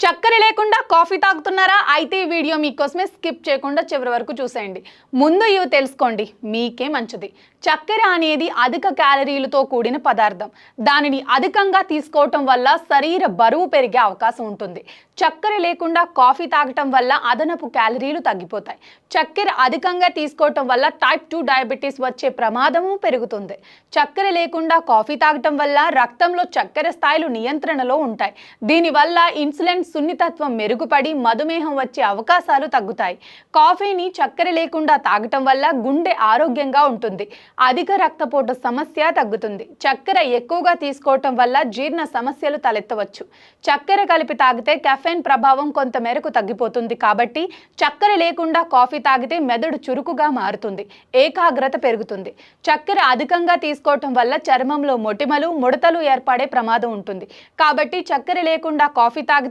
చక్కెర లేకుండా కాఫీ తాగుతున్నారా? అయితే ఈ వీడియో మీకోసమే స్కిప్ చేయకుండా చివరి వరకు చూసేయండి. ముందు ఇవి తెలుసుకోండి, మీకే మంచిది. చక్కెర అనేది అధిక క్యాలరీలతో కూడిన పదార్థం. దానిని అధికంగా తీసుకోవటం వల్ల శరీర బరువు పెరిగే అవకాశం ఉంటుంది. చక్కెర లేకుండా కాఫీ తాగటం వల్ల అదనపు క్యాలరీలు తగ్గిపోతాయి. చక్కెర అధికంగా తీసుకోవటం వల్ల టైప్ 2 డయాబెటీస్ వచ్చే ప్రమాదము పెరుగుతుంది. చక్కెర లేకుండా కాఫీ తాగటం వల్ల రక్తంలో చక్కెర స్థాయిలు నియంత్రణలో ఉంటాయి. దీనివల్ల ఇన్సులిన్ సున్నితత్వం మెరుగుపడి మధుమేహం వచ్చే అవకాశాలు తగ్గుతాయి. కాఫీని చక్కెర లేకుండా తాగటం వల్ల గుండె ఆరోగ్యంగా ఉంటుంది. అధిక రక్తపోటు సమస్య తగ్గుతుంది. చక్కెర ఎక్కువగా తీసుకోవటం వల్ల జీర్ణ సమస్యలు తలెత్తవచ్చు. చక్కెర కలిపి తాగితే కెఫెన్ ప్రభావం కొంత మేరకు తగ్గిపోతుంది. కాబట్టి చక్కెర లేకుండా కాఫీ తాగితే మెదడు చురుకుగా మారుతుంది, ఏకాగ్రత పెరుగుతుంది. చక్కెర అధికంగా తీసుకోవటం వల్ల చర్మంలో మొటిమలు, ముడతలు ఏర్పడే ప్రమాదం ఉంటుంది. కాబట్టి చక్కెర లేకుండా కాఫీ తాగితే